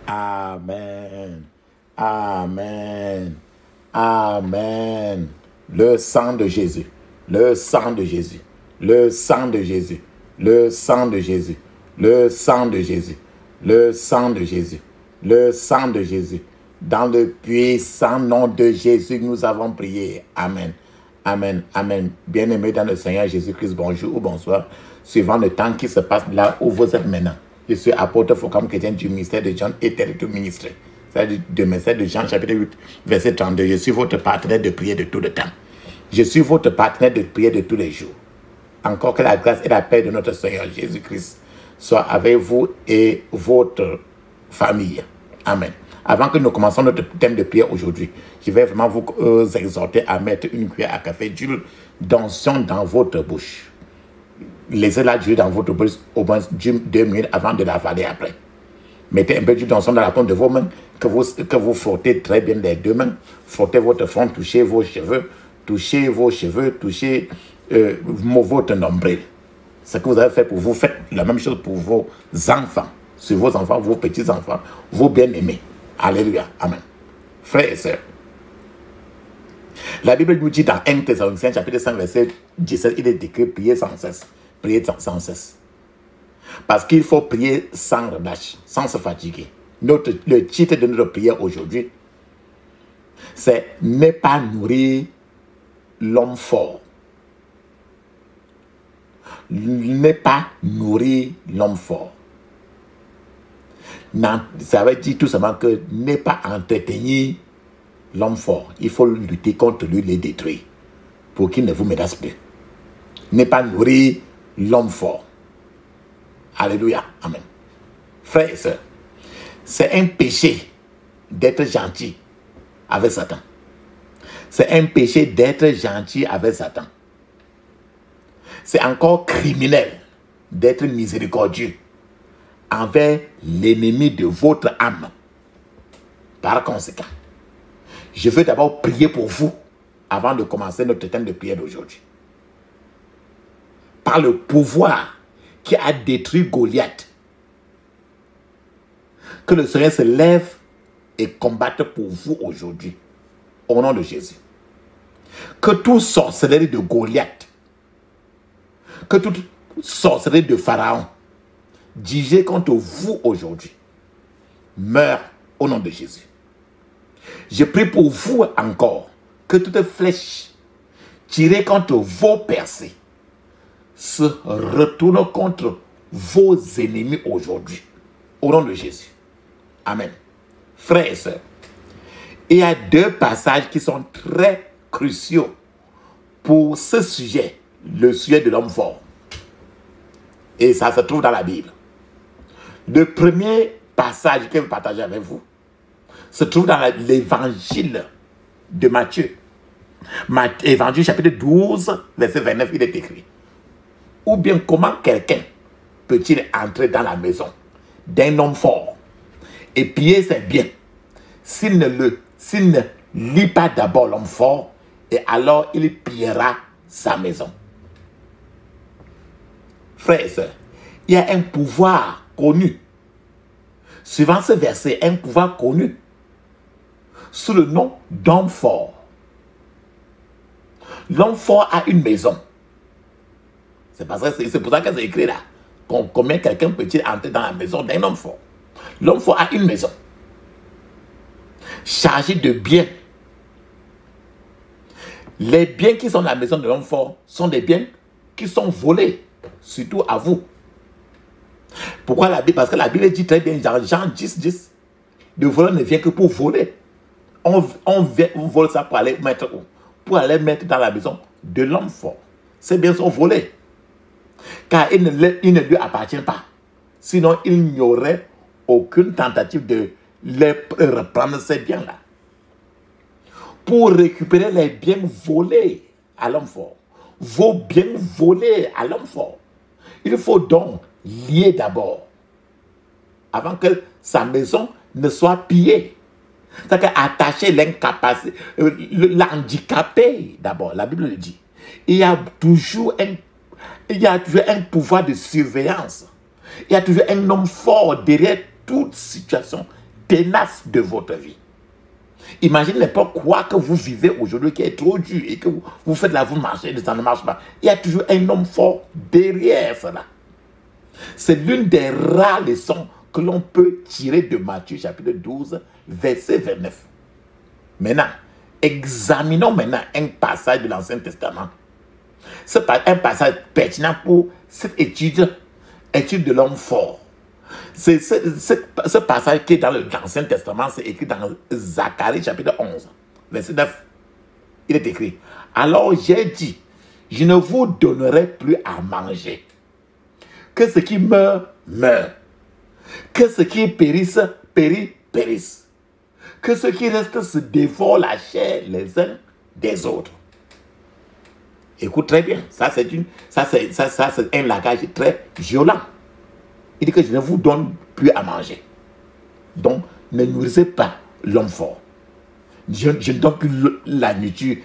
Amen. Amen. Amen. Le sang de Jésus. Le sang de Jésus. Le sang de Jésus. Le sang de Jésus. Le sang de Jésus. Le sang de Jésus. Le sang de Jésus. Dans le puissant nom de Jésus, nous avons prié. Amen. Amen. Amen. Bien-aimés dans le Seigneur Jésus-Christ, bonjour ou bonsoir, suivant le temps qui se passe là où vous êtes maintenant. Je suis apôtre Focam chrétien du ministère de Jean et territoire ministré. C'est-à-dire du ministère de Jean, chapitre 8, verset 32. Je suis votre partenaire de prière de tout le temps. Je suis votre partenaire de prière de tous les jours. Encore que la grâce et la paix de notre Seigneur Jésus-Christ soient avec vous et votre famille. Amen. Avant que nous commencions notre thème de prière aujourd'hui, je vais vraiment vous exhorter à mettre une cuillère à café d'huile d'onction dans votre bouche. Laissez-la durer dans votre bouche au moins 2 minutes avant de l'avaler après. Mettez un peu d'huile d'onction dans la paume de vos mains, que vous frottez très bien les 2 mains. Frottez votre front, touchez vos cheveux, touchez votre nombril. Ce que vous avez fait pour vous, faites la même chose pour vos enfants, sur vos enfants, vos petits-enfants, vos bien-aimés. Alléluia. Amen. Frères et sœurs, la Bible nous dit dans 1 Thessaloniciens chapitre 5 verset 17, il est écrit priez sans cesse. Priez sans cesse. Parce qu'il faut prier sans relâche, sans se fatiguer. Le titre de notre prière aujourd'hui, c'est ne pas nourrir l'homme fort. Ne pas nourrir l'homme fort. Non, ça veut dire tout simplement que ne pas entretenir l'homme fort. Il faut lutter contre lui, le détruire, pour qu'il ne vous menace plus. Ne pas nourrir l'homme fort. Alléluia. Amen. Frères et sœurs, c'est un péché d'être gentil avec Satan. C'est un péché d'être gentil avec Satan. C'est encore criminel d'être miséricordieux envers l'ennemi de votre âme. Par conséquent, je veux d'abord prier pour vous avant de commencer notre thème de prière d'aujourd'hui. Par le pouvoir qui a détruit Goliath, que le Seigneur se lève et combatte pour vous aujourd'hui, au nom de Jésus. Que toute sorcellerie de Goliath, que toute sorcellerie de Pharaon, dirigée contre vous aujourd'hui, meure au nom de Jésus. Je prie pour vous encore que toute flèche tirée contre vos percées se retourne contre vos ennemis aujourd'hui, au nom de Jésus. Amen. Frères et sœurs, il y a 2 passages qui sont très cruciaux pour ce sujet, le sujet de l'homme fort. Et ça se trouve dans la Bible. Le premier passage que je vais partager avec vous se trouve dans l'évangile de Matthieu. Évangile chapitre 12, verset 29, il est écrit. Ou bien comment quelqu'un peut-il entrer dans la maison d'un homme fort et piller ses biens s'il ne lit pas d'abord l'homme fort, et alors il pillera sa maison. Frères et sœurs, il y a un pouvoir connu, suivant ce verset, un pouvoir connu sous le nom d'homme fort. L'homme fort a une maison. C'est pour ça que c'est écrit là. Combien quelqu'un peut-il entrer dans la maison d'un homme fort? L'homme fort a une maison chargée de biens. Les biens qui sont dans la maison de l'homme fort sont des biens qui sont volés, surtout à vous. Pourquoi la Bible? Parce que la Bible dit très bien, Jean 10, le voleur ne vient que pour voler. On vole ça pour aller mettre où? Pour aller mettre dans la maison de l'homme fort. Ces biens sont volés. Car il ne lui appartient pas. Sinon, il n'y aurait aucune tentative de les reprendre ces biens-là. Pour récupérer les biens volés à l'homme fort, vos biens volés à l'homme fort, il faut donc lier d'abord, avant que sa maison ne soit pillée. C'est-à-dire attacher l'incapacité, l'handicapé d'abord, la Bible le dit. il y a toujours un pouvoir de surveillance. Il y a toujours un homme fort derrière toute situation tenace de votre vie. Imaginez n'importe quoi que vous vivez aujourd'hui qui est trop dur et que vous faites la vous marcher, ça ne marche pas. Il y a toujours un homme fort derrière cela. C'est l'une des rares leçons que l'on peut tirer de Matthieu chapitre 12, verset 29. Maintenant, examinons maintenant un passage de l'Ancien Testament. C'est un passage pertinent pour cette étude de l'homme fort. Ce passage qui est dans l'Ancien Testament, c'est écrit dans Zacharie chapitre 11, verset 9. Il est écrit: alors j'ai dit, je ne vous donnerai plus à manger. Que ce qui meurt, meurt. Que ce qui périsse, périsse. Que ceux qui restent se dévorent la chair les uns des autres. Écoute très bien, ça c'est un langage très violent. Il dit que je ne vous donne plus à manger. Donc, ne nourrissez pas l'homme fort. Je ne donne plus la nourriture.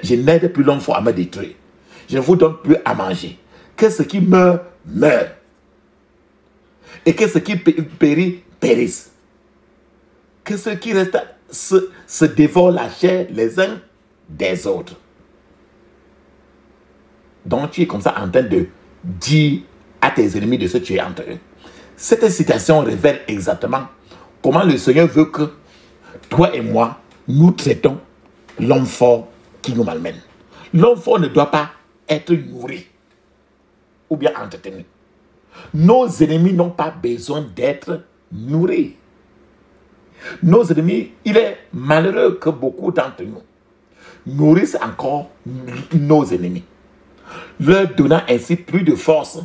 Je n'aide plus l'homme fort à me détruire. Je ne vous donne plus à manger. Que ce qui meurt, meurt. Et que ce qui périt, périsse. Que ceux qui restent se dévorent la chair les uns des autres. Donc, tu es comme ça en train de dire à tes ennemis de se tuer entre eux. Cette citation révèle exactement comment le Seigneur veut que toi et moi, nous traitons l'homme fort qui nous malmène. L'homme fort ne doit pas être nourri ou bien entretenu. Nos ennemis n'ont pas besoin d'être nourris. Nos ennemis, il est malheureux que beaucoup d'entre nous nourrissent encore nos ennemis, leur donnant ainsi plus de force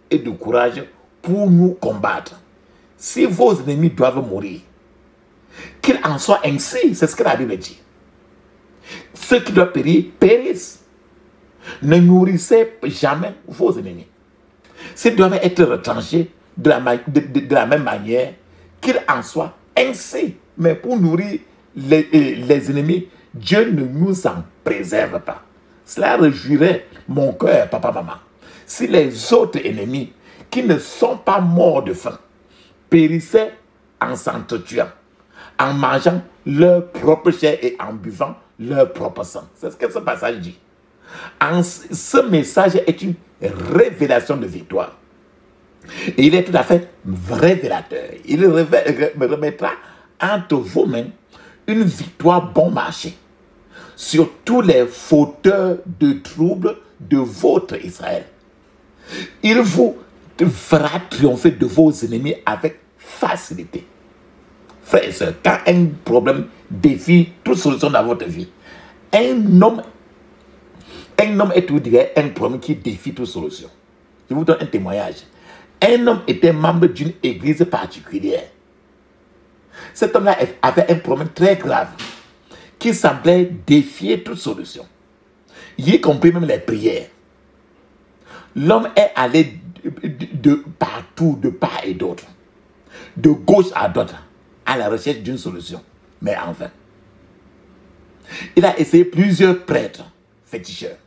et de courage pour nous combattre. Si vos ennemis doivent mourir, qu'il en soit ainsi, c'est ce que la Bible dit. Ceux qui doivent périr, périssent. Ne nourrissez jamais vos ennemis. S'ils doivent être retranchés de la même manière, qu'il en soit ainsi. Mais pour nourrir les ennemis, Dieu ne nous en préserve pas. Cela réjouirait mon cœur, papa, maman, si les autres ennemis qui ne sont pas morts de faim périssaient en s'entretuant, en mangeant leur propre chair et en buvant leur propre sang. C'est ce que ce passage dit. Ce message est une révélation de victoire. Et il est tout à fait révélateur. Il remettra entre vos mains une victoire bon marché sur tous les fauteurs de troubles de votre Israël. Il vous fera triompher de vos ennemis avec facilité. Frères et sœurs, quand un problème défie toute solution dans votre vie, un homme est tout dirait un problème qui défie toute solution. Je vous donne un témoignage. Un homme était membre d'une église particulière. Cet homme-là avait un problème très grave qui semblait défier toute solution, y compris même les prières. L'homme est allé de partout, de part et d'autre, de gauche à droite, à la recherche d'une solution, mais en vain. Il a essayé plusieurs prêtres féticheurs,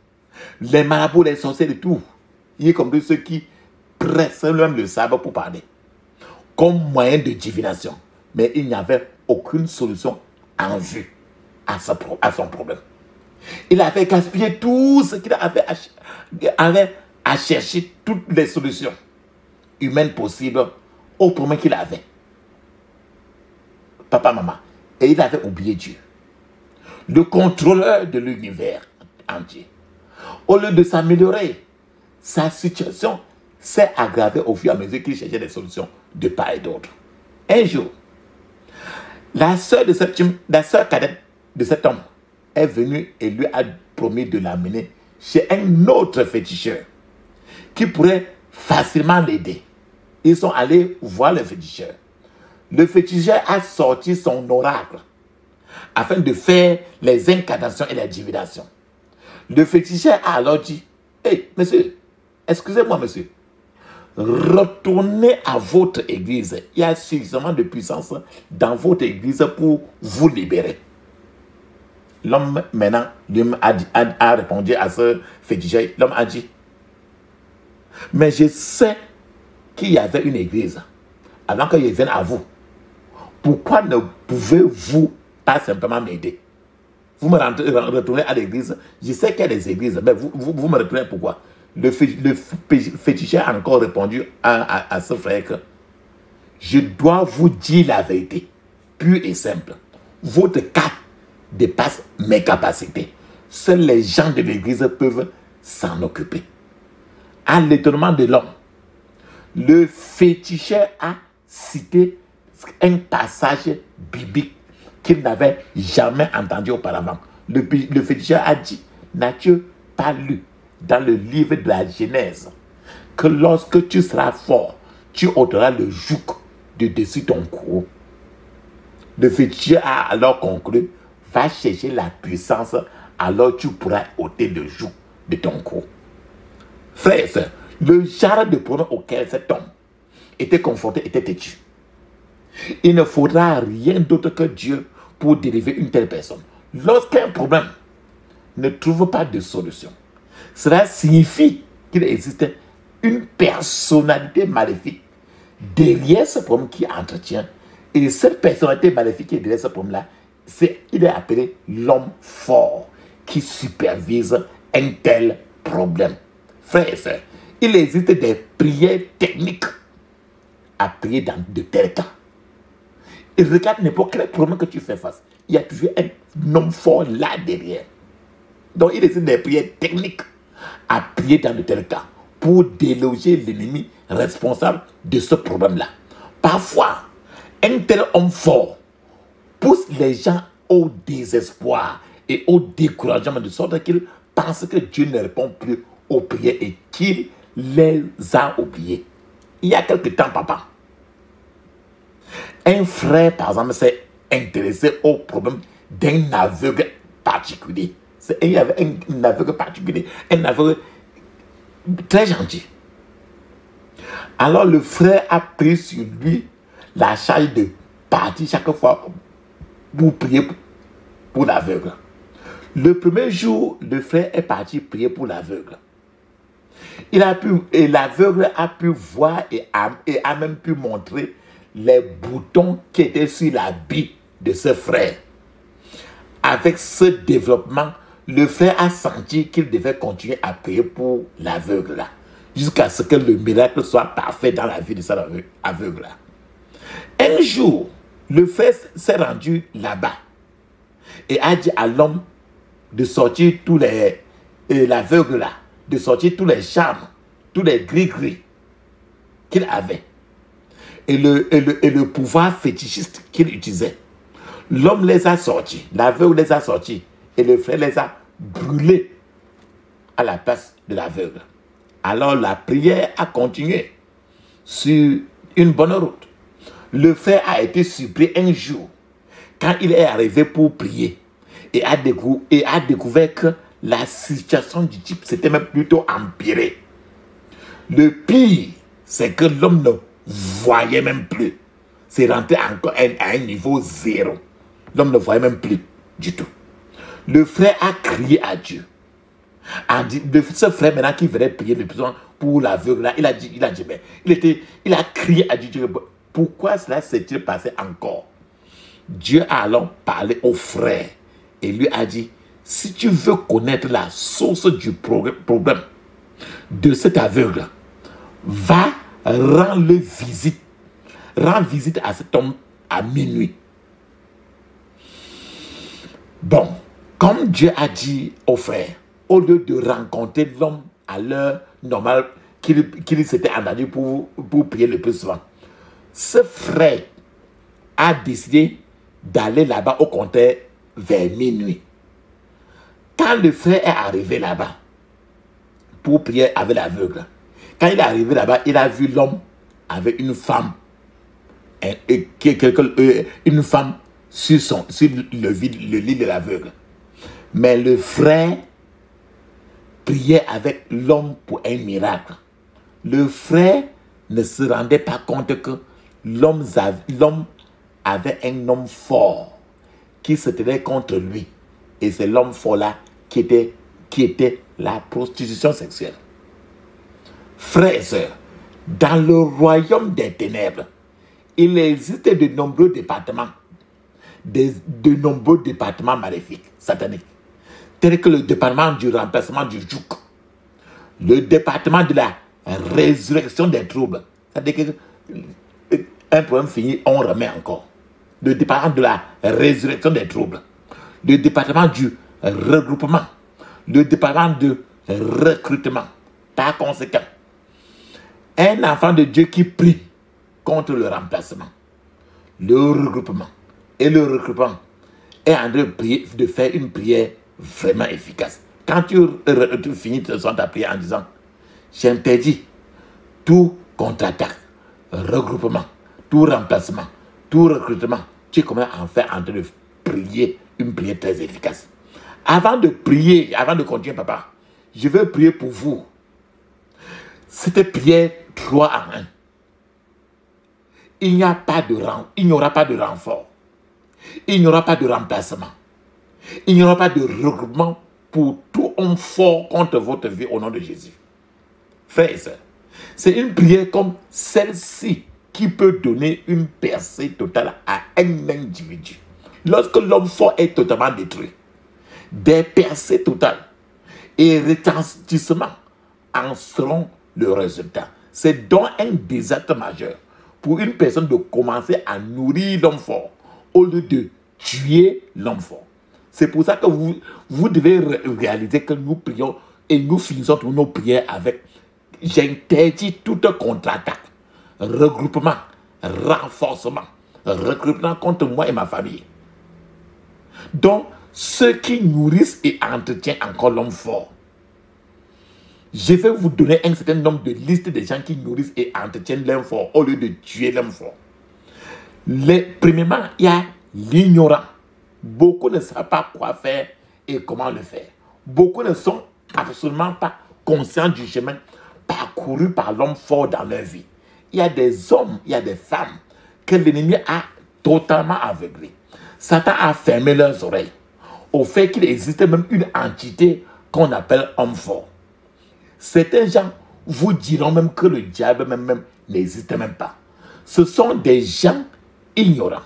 les marabouts, les sorciers et tout, y compris ceux qui pressent même le sabbat pour parler, comme moyen de divination. Mais il n'y avait aucune solution en vue à son problème. Il avait gaspillé tout ce qu'il avait à chercher toutes les solutions humaines possibles au problème qu'il avait. Papa, maman. Et il avait oublié Dieu, le contrôleur de l'univers entier. Au lieu de s'améliorer, sa situation s'est aggravée au fur et à mesure qu'il cherchait des solutions de part et d'autre. Un jour, la sœur cadette de cet homme est venue et lui a promis de l'amener chez un autre féticheur qui pourrait facilement l'aider. Ils sont allés voir le féticheur. Le féticheur a sorti son oracle afin de faire les incantations et les divinations. Le féticheur a alors dit: hey, monsieur, excusez-moi, monsieur, retournez à votre église. Il y a suffisamment de puissance dans votre église pour vous libérer. l'homme maintenant a répondu à ce féticheur. L'homme a dit, mais je sais qu'il y avait une église avant que je vienne à vous. Pourquoi ne pouvez-vous pas simplement m'aider? Vous me retournez à l'église. Je sais qu'il y a des églises, mais vous me retournez pourquoi? Le féticheur a encore répondu à ce frère que je dois vous dire la vérité, pure et simple. Votre cas dépasse mes capacités. Seuls les gens de l'église peuvent s'en occuper. À l'étonnement de l'homme, le féticheur a cité un passage biblique qu'il n'avait jamais entendu auparavant. Le féticheur a dit, n'as-tu pas lu dans le livre de la Genèse que lorsque tu seras fort, tu ôteras le joug de dessus ton cou? Le féticheur a alors conclu, va chercher la puissance, alors tu pourras ôter le joug de ton cou. Frères et sœurs, le genre de problème auquel cet homme était confronté était têtu. Il ne faudra rien d'autre que Dieu pour délivrer une telle personne. Lorsqu'un problème ne trouve pas de solution, cela signifie qu'il existe une personnalité maléfique derrière ce problème qui entretient. Et cette personnalité maléfique qui est derrière ce problème-là, il est appelé l'homme fort qui supervise un tel problème. Frères et sœurs, il existe des prières techniques à prier dans de tels cas. Et regarde n'importe quel problème que tu fais face. Il y a toujours un homme fort là derrière. Donc il existe des prières techniques à prier dans de tels cas pour déloger l'ennemi responsable de ce problème-là. Parfois, un tel homme fort pousse les gens au désespoir et au découragement de sorte qu'ils pensent que Dieu ne répond plus aux prières et qu'il les a oubliés. Il y a quelque temps, papa, un frère, par exemple, s'est intéressé au problème d'un aveugle particulier. Il y avait un aveugle particulier, un aveugle très gentil. Alors le frère a pris sur lui la charge de partir chaque fois pour prier pour l'aveugle. Le premier jour, le frère est parti prier pour l'aveugle. L'aveugle a pu voir et a même pu montrer les boutons qui étaient sur l'habit de ce frère. Avec ce développement, le frère a senti qu'il devait continuer à prier pour l'aveugle-là, jusqu'à ce que le miracle soit parfait dans la vie de cet aveugle-là. Un jour, le frère s'est rendu là-bas et a dit à l'homme de sortir tous l'aveugle-là, de sortir tous les charmes, tous les gris-gris qu'il avait. Et le pouvoir fétichiste qu'il utilisait. L'homme les a sortis, l'aveugle les a sortis, et le frère les a brûlés à la place de l'aveugle. Alors la prière a continué sur une bonne route. Le frère a été surpris un jour, quand il est arrivé pour prier, et a découvert que la situation du type s'était même plutôt empirée. Le pire, c'est que l'homme ne voyait même plus. C'est rentré encore à un niveau zéro. L'homme ne voyait même plus du tout. Le frère a crié à Dieu. Ce frère maintenant qui venait prier le besoin pour l'aveugle là, il a crié à Dieu. Pourquoi cela s'est-il passé encore? Dieu a alors parlé au frère et lui a dit, si tu veux connaître la source du problème de cet aveugle, va rendre visite. Rends visite à cet homme à minuit. Bon, comme Dieu a dit au frère, au lieu de rencontrer l'homme à l'heure normale qu'il s'était attendu pour prier le plus souvent, ce frère a décidé d'aller là-bas au compteur vers minuit. Quand le frère est arrivé là-bas pour prier avec l'aveugle, quand il est arrivé là-bas, il a vu l'homme avec une femme, une femme sur le lit de l'aveugle. Mais le frère priait avec l'homme pour un miracle. Le frère ne se rendait pas compte que l'homme avait un homme fort qui se tenait contre lui Et c'est l'homme fort là qui était la prostitution sexuelle. Frères et sœurs, dans le royaume des ténèbres, il existe de nombreux départements, de nombreux départements maléfiques, sataniques, tels que le département du remplacement du joug, le département de la résurrection des troubles, c'est-à-dire qu'un problème fini, on remet encore. Le département de la résurrection des troubles, le département du regroupement, le département de recrutement. Par conséquent, un enfant de Dieu qui prie contre le remplacement, le regroupement et le recrutement est en train de faire une prière vraiment efficace. Quand tu finis ta prière en disant « J'interdis tout contre-attaque, regroupement, tout remplacement, tout recrutement », tu commences en train de prier une prière très efficace. Avant de prier, avant de continuer, papa, je veux prier pour vous. Cette prière 3 en 1. Il n'y aura pas de renfort. Il n'y aura pas de remplacement. Il n'y aura pas de regroupement pour tout homme fort contre votre vie au nom de Jésus. Frères et sœurs, c'est une prière comme celle-ci qui peut donner une percée totale à un individu. Lorsque l'homme fort est totalement détruit, des percées totales et retentissements en seront le résultat. C'est donc un désastre majeur pour une personne de commencer à nourrir l'homme fort au lieu de tuer l'homme fort. C'est pour ça que vous devez réaliser que nous prions et nous finissons toutes nos prières avec « J'interdis toute contre-attaque, regroupement, renforcement, recrutement contre moi et ma famille. » Donc, ceux qui nourrissent et entretiennent encore l'homme fort, je vais vous donner un certain nombre de listes de gens qui nourrissent et entretiennent l'homme fort au lieu de tuer l'homme fort. Premièrement, il y a l'ignorant. Beaucoup ne savent pas quoi faire et comment le faire. Beaucoup ne sont absolument pas conscients du chemin parcouru par l'homme fort dans leur vie. Il y a des hommes, il y a des femmes que l'ennemi a totalement aveuglés. Satan a fermé leurs oreilles au fait qu'il existe même une entité qu'on appelle homme fort. Certains gens vous diront même que le diable même n'existe même pas. Ce sont des gens ignorants.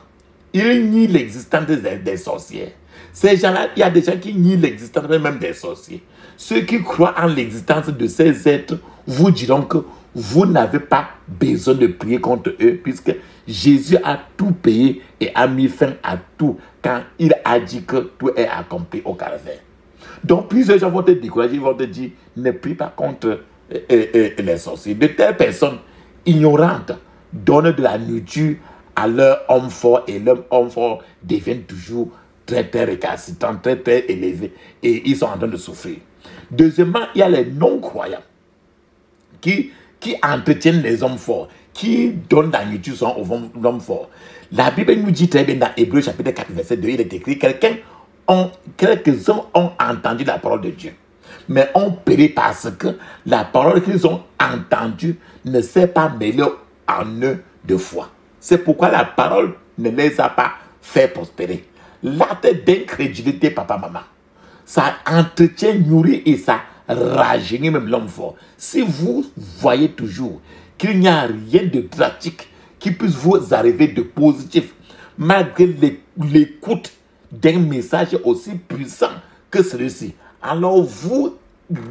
Ils nient l'existence des sorcières. Ces gens-là, il y a des gens qui nient l'existence même des sorciers. Ceux qui croient en l'existence de ces êtres vous diront que vous n'avez pas besoin de prier contre eux puisque Jésus a tout payé et a mis fin à tout quand il a dit que tout est accompli au calvaire. Donc plusieurs gens vont te décourager, ils vont te dire ne prie pas contre les sorciers. De telles personnes ignorantes donnent de la nourriture à leur homme fort et leur homme fort devient toujours très récalcitrant, très élevé et ils sont en train de souffrir. Deuxièmement, il y a les non-croyants qui entretiennent les hommes forts, qui donnent la nourriture aux hommes forts. La Bible nous dit très bien dans Hébreux chapitre 4 verset 2, il est écrit quelques-uns ont entendu la parole de Dieu, mais ont péri parce que la parole qu'ils ont entendue ne s'est pas mêlée en eux de foi. C'est pourquoi la parole ne les a pas fait prospérer. L'acte d'incrédulité, papa, maman, ça entretient, nourrit et ça rajeunit même l'homme fort. Si vous voyez toujours qu'il n'y a rien de pratique qui puisse vous arriver de positif, malgré l'écoute d'un message aussi puissant que celui-ci, alors vous,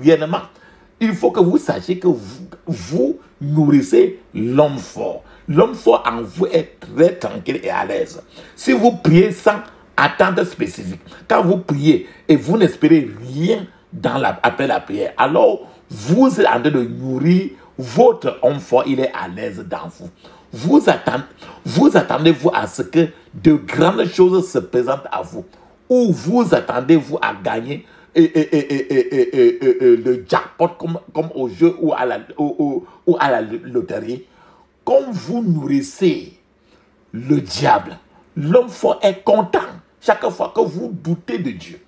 réellement, il faut que vous sachiez que vous nourrissez l'homme fort. L'homme fort en vous est très tranquille et à l'aise. Si vous priez sans attente spécifique, quand vous priez et vous n'espérez rien après la prière, alors vous êtes en train de nourrir votre homme fort, il est à l'aise dans vous. Vous attendez-vous à ce que de grandes choses se présentent à vous, ou vous attendez-vous à gagner le jackpot comme au jeu ou à la loterie. Comme vous nourrissez le diable, l'homme fort est content chaque fois que vous doutez de Dieu.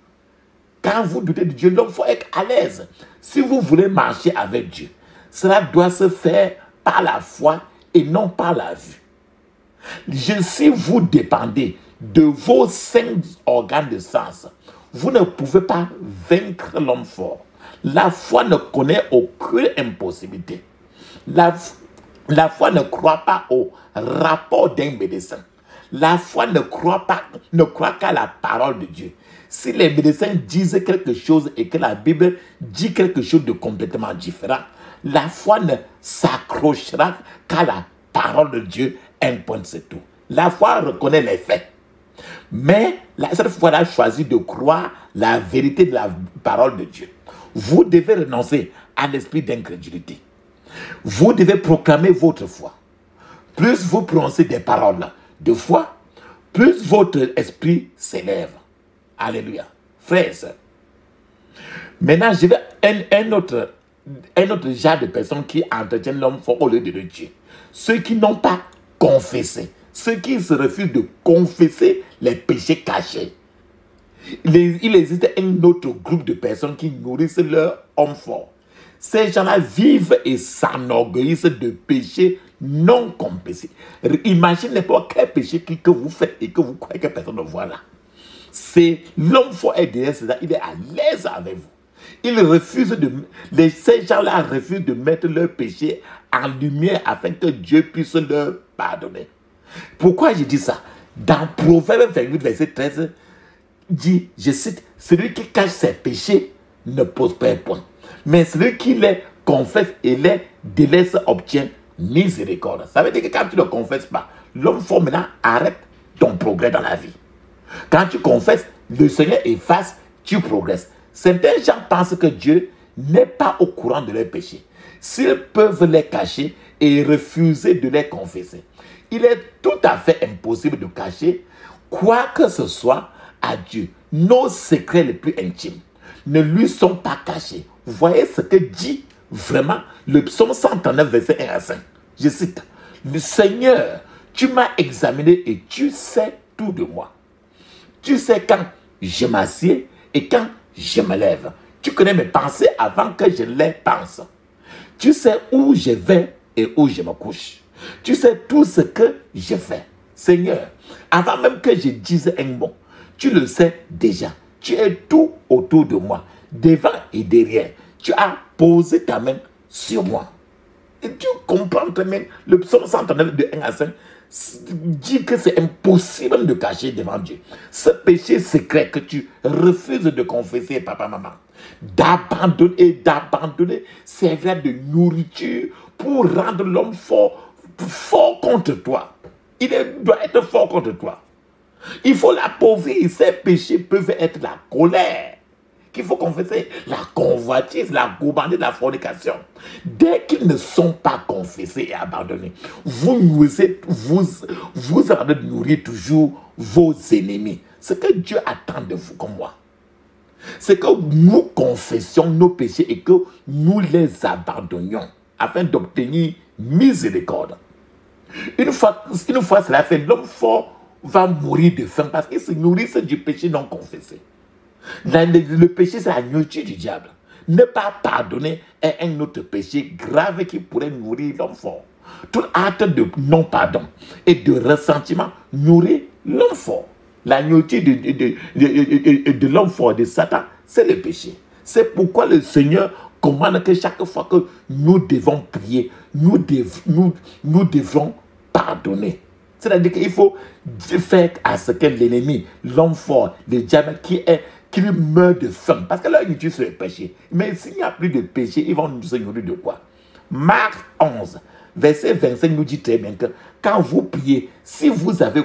Quand vous doutez de Dieu, l'homme fort est à l'aise. Si vous voulez marcher avec Dieu, cela doit se faire par la foi et non par la vue. Si vous dépendez de vos 5 organes de sens, vous ne pouvez pas vaincre l'homme fort. La foi ne connaît aucune impossibilité. La foi ne croit pas au rapport d'un médecin. La foi ne croit qu'à la parole de Dieu. Si les médecins disent quelque chose et que la Bible dit quelque chose de complètement différent, la foi ne s'accrochera qu'à la parole de Dieu. Un point, c'est tout. La foi reconnaît les faits. Mais cette foi a choisi de croire la vérité de la parole de Dieu. Vous devez renoncer à l'esprit d'incrédulité. Vous devez proclamer votre foi. Plus vous prononcez des paroles de foi, plus votre esprit s'élève. Alléluia. Frères et sœurs. Maintenant, je vais un autre genre de personnes qui entretiennent l'homme fort au lieu de Dieu. Ceux qui n'ont pas confessé. Ceux qui se refusent de confesser les péchés cachés. Il existe un autre groupe de personnes qui nourrissent leur homme fort. Ces gens-là vivent et s'enorgueillissent de péchés non confessés. Imaginez n'importe quel péché que vous faites et que vous croyez que personne ne voit là. C'est l'homme fort est derrière ça, il est à l'aise avec vous. Ces gens-là refusent de mettre leur péché en lumière afin que Dieu puisse leur pardonner. Pourquoi je dis ça? Dans Proverbe 28, verset 13, dit, je cite, celui qui cache ses péchés ne pose pas un point. Mais celui qui les confesse et les délaisse obtient miséricorde. Ça veut dire que quand tu ne confesses pas, l'homme fort maintenant arrête ton progrès dans la vie. Quand tu confesses, le Seigneur efface, tu progresses. Certains gens pensent que Dieu n'est pas au courant de leurs péchés. S'ils peuvent les cacher et refuser de les confesser, il est tout à fait impossible de cacher quoi que ce soit à Dieu. Nos secrets les plus intimes ne lui sont pas cachés. Voyez ce que dit vraiment le psaume 139, verset 1 à 5. Je cite, « Le Seigneur, tu m'as examiné et tu sais tout de moi. Tu sais quand je m'assieds et quand je me lève. Tu connais mes pensées avant que je les pense. Tu sais où je vais et où je me couche. Tu sais tout ce que je fais. Seigneur, avant même que je dise un mot, tu le sais déjà. Tu es tout autour de moi, devant et derrière. Tu as posé ta main sur moi. » Et tu comprends très bien, le psaume 139 de 1 à 5 dit que c'est impossible de cacher devant Dieu. Ce péché secret que tu refuses de confesser, papa, maman, d'abandonner servira de nourriture pour rendre l'homme fort contre toi. Doit être fort contre toi. Il faut l'appauvrir. Ces péchés peuvent être la colère, qu'il faut confesser, la convoitise, la gourmandise, la fornication. Dès qu'ils ne sont pas confessés et abandonnés, vous allez nourrir toujours vos ennemis. Ce que Dieu attend de vous comme moi, c'est que nous confessions nos péchés et que nous les abandonnions afin d'obtenir miséricorde. Une fois cela fait, l'homme fort va mourir de faim parce qu'il se nourrit du péché non confessé. Le péché, c'est la nourriture du diable. Ne pas pardonner est un autre péché grave qui pourrait nourrir l'homme fort. Tout acte de non-pardon et de ressentiment nourrit l'homme fort. La nourriture de l'homme fort, de Satan, c'est le péché. C'est pourquoi le Seigneur commande que chaque fois que nous devons prier, nous devrons pardonner. C'est-à-dire qu'il faut faire à ce que l'ennemi, l'homme fort, le diable qui meurt de faim. Parce que là, ils utilisent le péché. Mais s'il n'y a plus de péché, ils vont se nourrir de quoi? Marc 11, verset 25 nous dit très bien que quand vous priez, si vous avez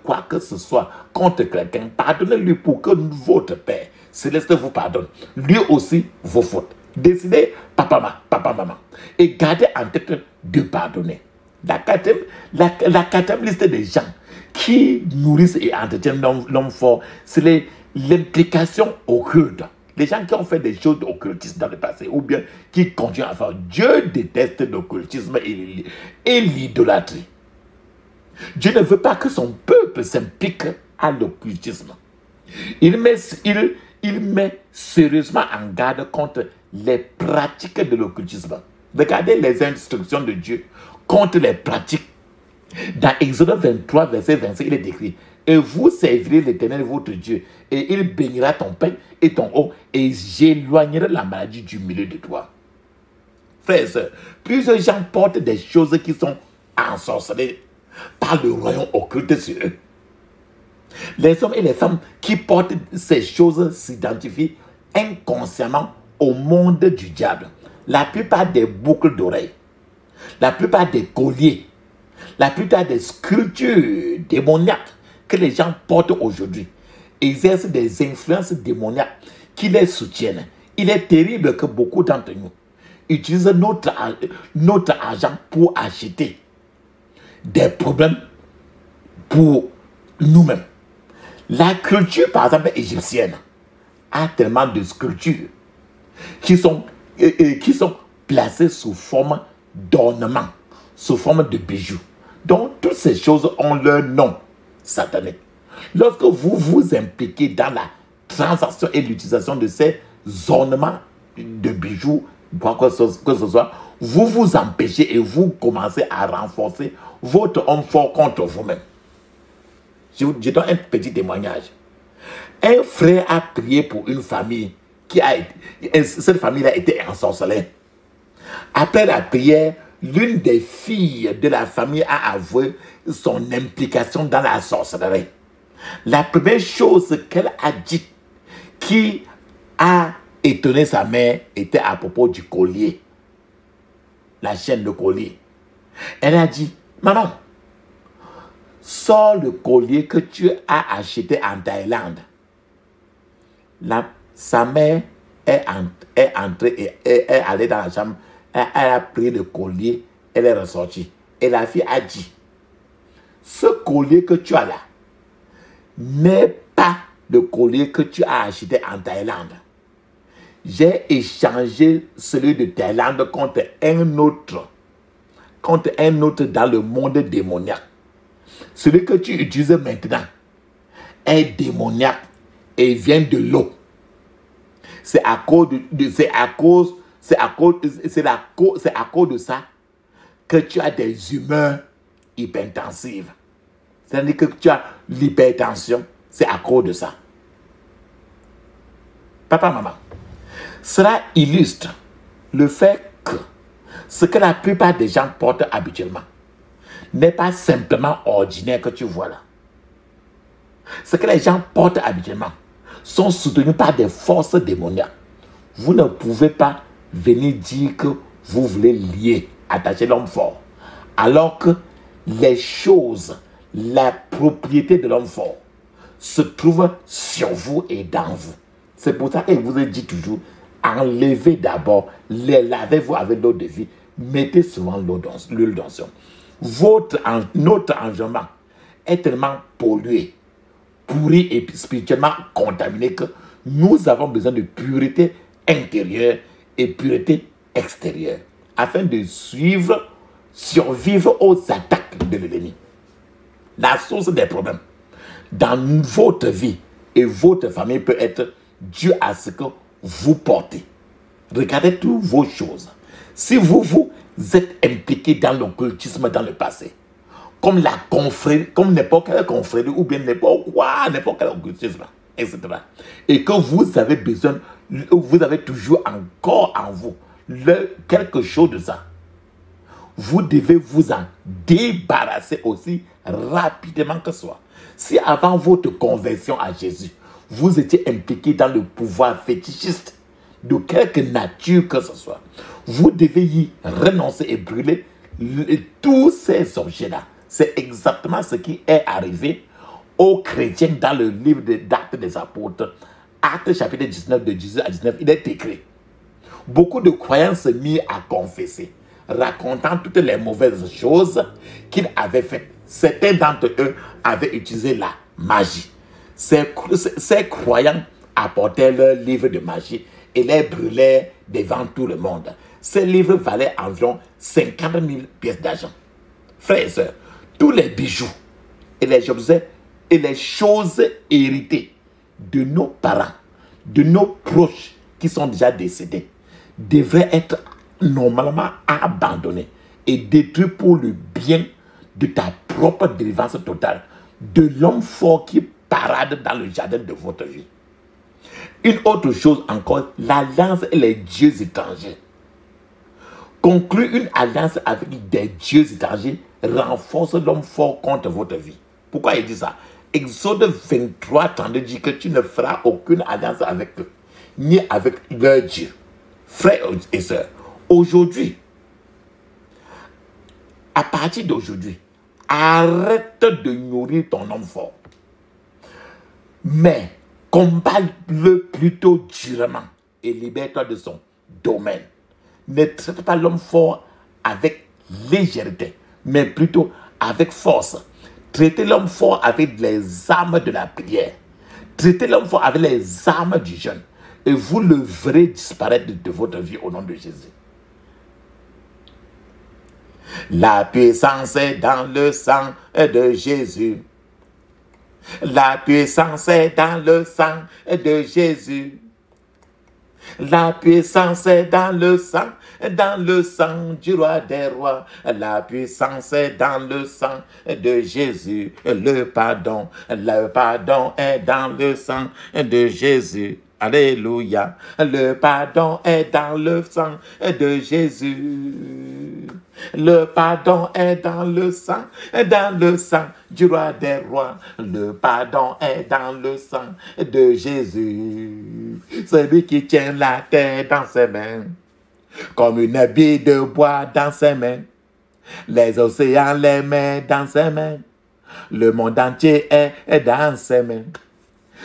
quoi que ce soit contre quelqu'un, pardonnez-lui pour que votre Père Céleste vous pardonne. Lui aussi vos fautes. Décidez, papa, maman. Et gardez en tête de pardonner. La quatrième liste des gens qui nourrissent et entretiennent l'homme fort, c'est l'implication occulte. Les gens qui ont fait des choses occultistes dans le passé ou bien qui continuent à faire. Dieu déteste l'occultisme et l'idolâtrie. Dieu ne veut pas que son peuple s'implique à l'occultisme. Il met sérieusement en garde contre les pratiques de l'occultisme. Regardez les instructions de Dieu contre les pratiques. Dans Exode 23, verset 25, il est écrit: Et vous servirez l'Éternel votre Dieu. Et il bénira ton pain et ton eau. Et j'éloignerai la maladie du milieu de toi. Frères et sœurs, plusieurs gens portent des choses qui sont ensorcelées par le royaume occulte sur eux. Les hommes et les femmes qui portent ces choses s'identifient inconsciemment au monde du diable. La plupart des boucles d'oreilles, la plupart des colliers, la plupart des sculptures démoniaques que les gens portent aujourd'hui exercent des influences démoniaques qui les soutiennent. Il est terrible que beaucoup d'entre nous utilisent notre argent pour acheter des problèmes pour nous-mêmes. La culture, par exemple, égyptienne, a tellement de sculptures qui sont placées sous forme d'ornements, sous forme de bijoux. Donc, toutes ces choses ont leur nom satanique. Lorsque vous vous impliquez dans la transaction et l'utilisation de ces ornements de bijoux, quoi que ce soit, vous vous empêchez et vous commencez à renforcer votre homme fort contre vous-même. Je donne un petit témoignage. Un frère a prié pour une famille cette famille a été ensorcelée. Après la prière, l'une des filles de la famille a avoué son implication dans la sorcellerie. La première chose qu'elle a dit qui a étonné sa mère était à propos du collier. La chaîne de collier. Elle a dit, maman, sors le collier que tu as acheté en Thaïlande. Sa mère est entrée et est allée dans la chambre. Elle a pris le collier, elle est ressortie. Et la fille a dit, ce collier que tu as là n'est pas le collier que tu as acheté en Thaïlande. J'ai échangé celui de Thaïlande contre un autre dans le monde démoniaque. Celui que tu utilises maintenant est démoniaque et vient de l'eau. C'est à cause de ça que tu as des humeurs hypertensives. C'est-à-dire que tu as l'hypertension, c'est à cause de ça. Papa, maman, cela illustre le fait que ce que la plupart des gens portent habituellement n'est pas simplement ordinaire que tu vois là. Ce que les gens portent habituellement sont soutenus par des forces démoniaques. Vous ne pouvez pas venir dire que vous voulez lier, attacher l'homme fort, alors que les choses, la propriété de l'homme fort se trouve sur vous et dans vous. C'est pour ça que je vous ai dit toujours, enlevez d'abord, lavez-vous avec l'eau de vie, mettez souvent l'huile d'onction. Notre environnement est tellement pollué, pourri et spirituellement contaminé que nous avons besoin de pureté intérieure et pureté extérieure afin de survivre aux attaques de l'ennemi. La source des problèmes dans votre vie et votre famille peut être due à ce que vous portez. Regardez toutes vos choses. Si vous êtes impliqué dans l'occultisme dans le passé, comme n'importe quelle confrérie ou bien n'importe quel occultisme, etc. Et que vous avez toujours encore en vous quelque chose de ça. Vous devez vous en débarrasser aussi rapidement que ce soit. Si avant votre conversion à Jésus, vous étiez impliqué dans le pouvoir fétichiste de quelque nature que ce soit, vous devez y renoncer et brûler tous ces objets-là. C'est exactement ce qui est arrivé aux chrétiens dans le livre d'Actes des Apôtres. Actes chapitre 19, de 18 à 19, il est écrit. Beaucoup de croyants se mirent à confesser, racontant toutes les mauvaises choses qu'ils avaient faites. Certains d'entre eux avaient utilisé la magie. Ces croyants apportaient leurs livres de magie et les brûlaient devant tout le monde. Ces livres valaient environ 50 000 pièces d'argent. Frères et sœurs, tous les bijoux et les objets et les choses héritées de nos parents, de nos proches qui sont déjà décédés, devraient être normalement abandonnés et détruits pour le bien de ta propre délivrance totale. de l'homme fort qui parade dans le jardin de votre vie. Une autre chose encore, l'alliance et les dieux étrangers. Conclure une alliance avec des dieux étrangers renforce l'homme fort contre votre vie. Pourquoi il dit ça? Exode 23, 32 dit que tu ne feras aucune alliance avec eux, ni avec leur Dieu. Frères et sœurs, aujourd'hui, à partir d'aujourd'hui, arrête de nourrir ton homme fort. Mais combat-le plutôt durement et libère-toi de son domaine. Ne traite pas l'homme fort avec légèreté, mais plutôt avec force. Traitez l'homme fort avec les armes de la prière. Traitez l'homme fort avec les armes du jeûne. Et vous le verrez disparaître de votre vie au nom de Jésus. La puissance est dans le sang de Jésus. La puissance est dans le sang de Jésus. La puissance est dans le sang du roi des rois. La puissance est dans le sang de Jésus. Le pardon est dans le sang de Jésus. Alléluia. Le pardon est dans le sang de Jésus. Le pardon est dans le sang du roi des rois. Le pardon est dans le sang de Jésus. Celui qui tient la terre dans ses mains, comme une bille de bois dans ses mains. Les océans les met dans ses mains. Le monde entier est dans ses mains.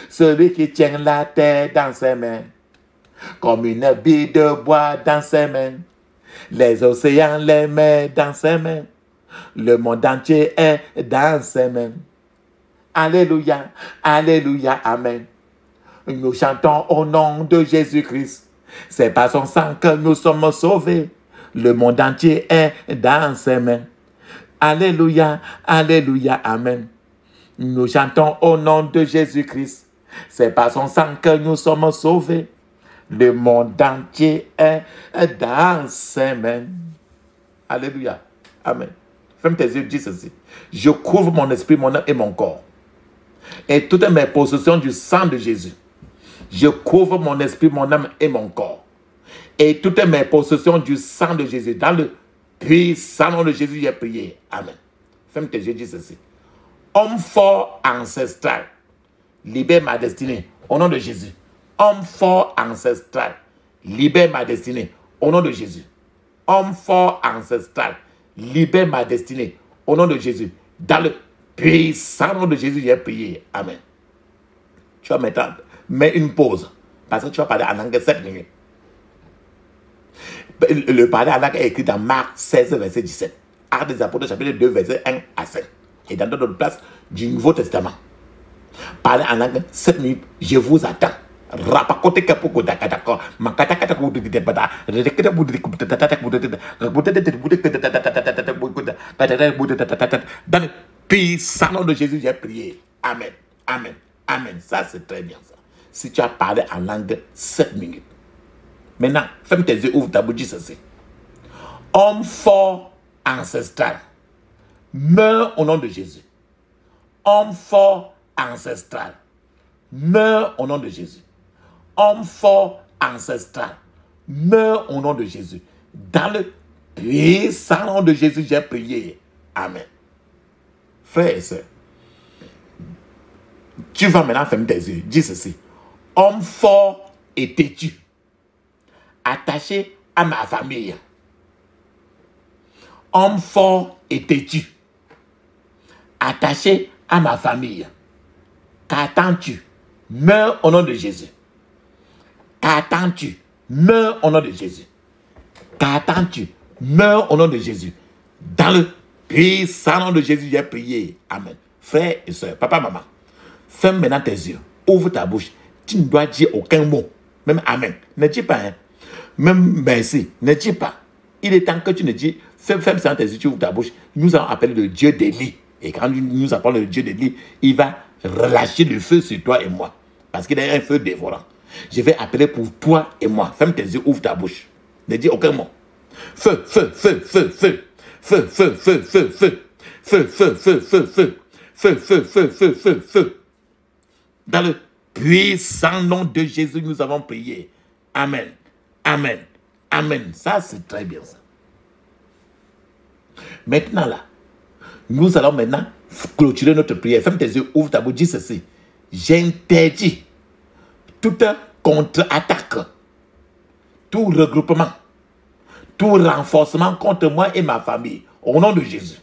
Celui qui tient la terre dans ses mains, comme une bille de bois dans ses mains. Les océans les met dans ses mains. Le monde entier est dans ses mains. Alléluia, alléluia, amen. Nous chantons au nom de Jésus-Christ. C'est par son sang que nous sommes sauvés. Le monde entier est dans ses mains. Alléluia, alléluia, amen. Nous chantons au nom de Jésus-Christ. C'est par son sang que nous sommes sauvés. Le monde entier est dans ses mains. Alléluia. Amen. Ferme tes yeux, dis ceci. Je couvre mon esprit, mon âme et mon corps. Et toutes mes possessions du sang de Jésus. Je couvre mon esprit, mon âme et mon corps. Et toutes mes possessions du sang de Jésus. Dans le puissant nom de Jésus, j'ai prié. Amen. Ferme tes yeux, dis ceci. Homme fort ancestral, libère ma destinée. Au nom de Jésus. Homme fort ancestral, libère ma destinée. Au nom de Jésus. Homme fort ancestral, libère ma destinée. Au nom de Jésus. Dans le puissant nom de Jésus, j'ai prié. Amen. Tu vas maintenant mettre une pause. Parce que tu vas parler en anglais 7 minutes. Le parler en langue est écrit dans Marc 16, verset 17. Actes des Apôtres, chapitre 2, verset 1 à 5. Et dans d'autres places du Nouveau Testament. Parlez en langue 7 minutes, je vous attends. Dans le puissant nom de Jésus, j'ai prié. Amen. Amen. Amen. Ça, c'est très bien ça. Si tu as parlé en langue 7 minutes. Maintenant, ferme tes yeux, ouvre ta bouche, dis ceci. Homme fort ancestral, meurs au nom de Jésus. Homme fort ancestral, meurs au nom de Jésus. Homme fort ancestral, meurs au nom de Jésus. Dans le puissant nom de Jésus, j'ai prié. Amen. Frères et sœurs, tu vas maintenant fermer tes yeux. Dis ceci. Homme fort et têtu, attaché à ma famille. Homme fort et têtu, attaché à ma famille. Qu'attends-tu? Meurs au nom de Jésus. Qu'attends-tu? Meurs au nom de Jésus. Qu'attends-tu? Meurs au nom de Jésus. Dans le puissant nom de Jésus, j'ai prié. Amen. Frères et sœurs, papa, maman, ferme maintenant tes yeux. Ouvre ta bouche. Tu ne dois dire aucun mot. Même Amen. Ne dis pas. Hein. Même merci. Ne dis pas. Il est temps que tu ne dis. Ferme ça tes yeux, tu ouvres ta bouche. Nous allons appeler le Dieu d'Élie. Et quand nous appelons le Dieu d'Élie, il va relâcher le feu sur toi et moi. Parce qu'il a un feu dévorant. Je vais appeler pour toi et moi. Ferme tes yeux, ouvre ta bouche. Ne dis aucun mot. Feu, feu, feu, feu, feu. Feu, feu, feu, feu, feu. Feu, feu, feu, feu, feu. Feu, feu, feu, feu, feu, feu. Dans le puissant nom de Jésus, nous avons prié. Amen. Amen. Amen. Ça, c'est très bien ça. Maintenant là, nous allons maintenant clôturer notre prière. Ferme tes yeux, ouvre ta bouche, dis ceci. J'interdis toute contre-attaque, tout regroupement, tout renforcement contre moi et ma famille. Au nom de Jésus.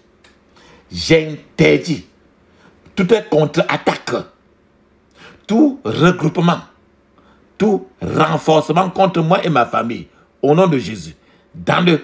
J'interdis toute contre-attaque, tout regroupement, tout renforcement contre moi et ma famille. Au nom de Jésus. Dans le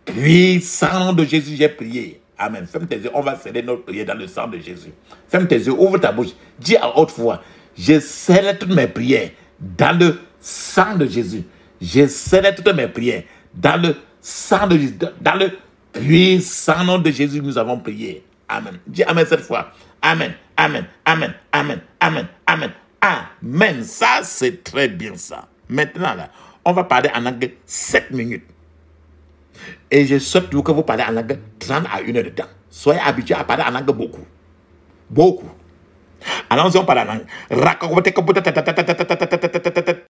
puissant nom de Jésus, j'ai prié. Amen. Ferme tes yeux. On va sceller notre prière dans le sang de Jésus. Ferme tes yeux. Ouvre ta bouche. Dis à haute voix. Je scelle toutes mes prières dans le sang de Jésus. Je scelle toutes mes prières dans le sang de Jésus. Dans le puissant nom de Jésus, nous avons prié. Amen. Dis Amen cette fois. Amen. Amen. Amen. Amen. Amen. Amen. Amen. Ça, c'est très bien ça. Maintenant, là, on va parler en anglais 7 minutes. Et je souhaite que vous parlez en anglais 30 à 1 heure de temps. Soyez habitués à parler en anglais beaucoup. Beaucoup. Allons-y, on parle en anglais.